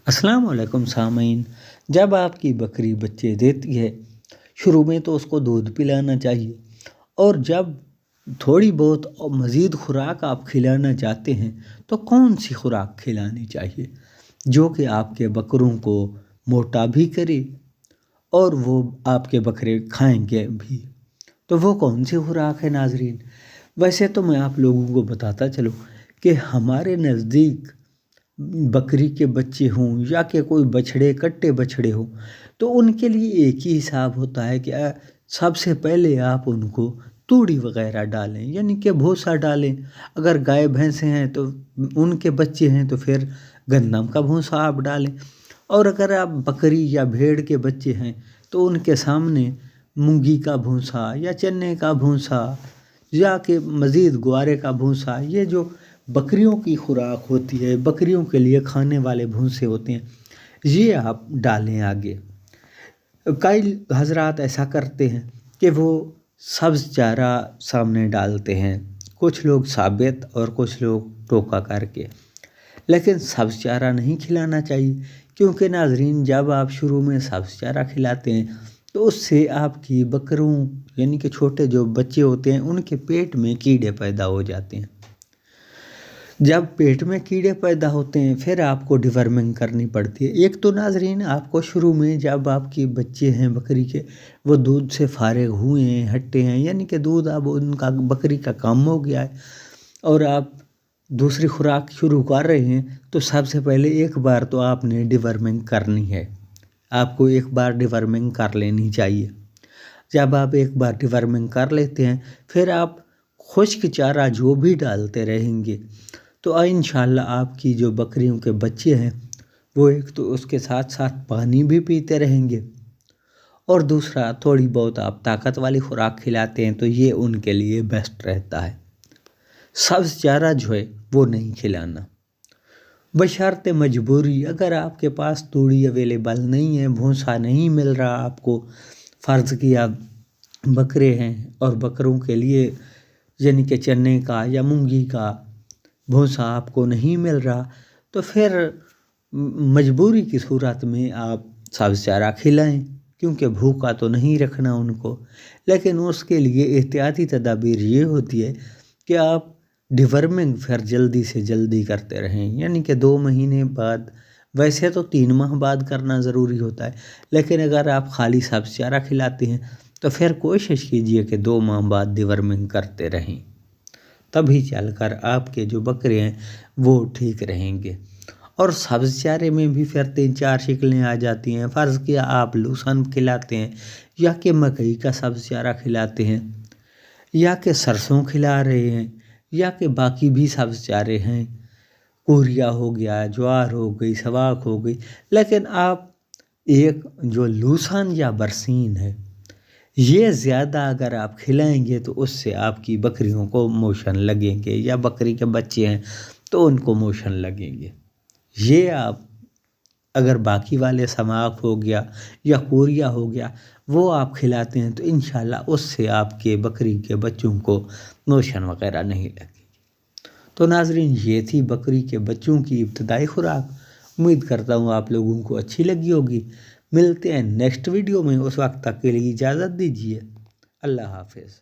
अस्सलाम वालेकुम सामीन। जब आपकी बकरी बच्चे देती है, शुरू में तो उसको दूध पिलाना चाहिए। और जब थोड़ी बहुत मज़ीद खुराक आप खिलाना चाहते हैं तो कौन सी खुराक खिलानी चाहिए जो कि आपके बकरों को मोटा भी करे और वो आपके बकरे खाएंगे भी। तो वो कौन सी खुराक है नाजरीन? वैसे तो मैं आप लोगों को बताता चलूँ कि हमारे नज़दीक बकरी के बच्चे हों या कि कोई बछड़े कट्टे बछड़े हों, तो उनके लिए एक ही हिसाब होता है कि सबसे पहले आप उनको तूड़ी वगैरह डालें, यानी कि भूसा डालें। अगर गाय भैंसे हैं तो उनके बच्चे हैं तो फिर गंदम का भूसा आप डालें। और अगर आप बकरी या भेड़ के बच्चे हैं तो उनके सामने मूंगी का भूसा या चने का भूसा या कि मज़ीद ग्वारे का भूसा, ये जो बकरियों की खुराक होती है, बकरियों के लिए खाने वाले भूसे होते हैं, ये आप डालें आगे। कई हजरात ऐसा करते हैं कि वो सब्ज़ चारा सामने डालते हैं, कुछ लोग साबित और कुछ लोग टोका करके। लेकिन सब्ज़ चारा नहीं खिलाना चाहिए, क्योंकि नाजरीन जब आप शुरू में सब्ज़ चारा खिलाते हैं तो उससे आपकी बकरों यानी कि छोटे जो बच्चे होते हैं उनके पेट में कीड़े पैदा हो जाते हैं। जब पेट में कीड़े पैदा होते हैं फिर आपको डिवर्मिंग करनी पड़ती है। एक तो नाजरीन आपको शुरू में जब आपके बच्चे हैं बकरी के, वो दूध से फारिग हुए हैं, हट्टे हैं, यानी कि दूध अब उनका बकरी का कम हो गया है और आप दूसरी खुराक शुरू कर रहे हैं, तो सबसे पहले एक बार तो आपने डिवर्मिंग करनी है। आपको एक बार डिवर्मिंग कर लेनी चाहिए। जब आप एक बार डिवर्मिंग कर लेते हैं फिर आप खुश्क चारा जो भी डालते रहेंगे तो इंशाल्लाह आपकी जो बकरियों के बच्चे हैं वो एक तो उसके साथ साथ पानी भी पीते रहेंगे और दूसरा थोड़ी बहुत आप ताकत वाली खुराक खिलाते हैं तो ये उनके लिए बेस्ट रहता है। सब्ज़ चारा जो है वो नहीं खिलाना बशर्ते मजबूरी। अगर आपके पास तूड़ी अवेलेबल नहीं है, भूसा नहीं मिल रहा आपको, फ़र्ज़ किया बकरे हैं और बकरों के लिए यानी कि चने का या मूंगी का भूसा आपको नहीं मिल रहा, तो फिर मजबूरी की सूरत में आप सब्ज़ चारा खिलाएं, क्योंकि भूखा तो नहीं रखना उनको। लेकिन उसके लिए एहतियाती तदाबीर ये होती है कि आप डिवर्मिंग फिर जल्दी से जल्दी करते रहें, यानी कि 2 महीने बाद, वैसे तो 3 माह बाद करना ज़रूरी होता है, लेकिन अगर आप खाली सब्ज़ चारा खिलाते हैं तो फिर कोशिश कीजिए कि 2 माह बाद डिवर्मिंग करते रहें, तभी चलकर आपके जो बकरे हैं वो ठीक रहेंगे। और सब्ज़ चारे में भी फिर 3-4 शिकलें आ जाती हैं। फ़र्ज़ किया आप लूसन खिलाते हैं या कि मकई का सब्ज़ चारा खिलाते हैं या कि सरसों खिला रहे हैं या कि बाकी भी सब्ज़ चारे हैं, कोरिया हो गया, ज्वार हो गई, सवाक हो गई, लेकिन आप एक जो लूसन या बरसीन है ये ज़्यादा अगर आप खिलाएंगे तो उससे आपकी बकरियों को मोशन लगेंगे या बकरी के बच्चे हैं तो उनको मोशन लगेंगे। ये आप अगर बाकी वाले समाक हो गया या कोरिया हो गया वो आप खिलाते हैं तो इंशाल्लाह उससे आपके बकरी के बच्चों को मोशन वगैरह नहीं लगेगी। तो नाजरीन ये थी बकरी के बच्चों की इब्तदाई खुराक। उम्मीद करता हूँ आप लोगों को अच्छी लगी होगी। मिलते हैं नेक्स्ट वीडियो में, उस वक्त तक के लिए इजाज़त दीजिए। अल्लाह हाफिज़।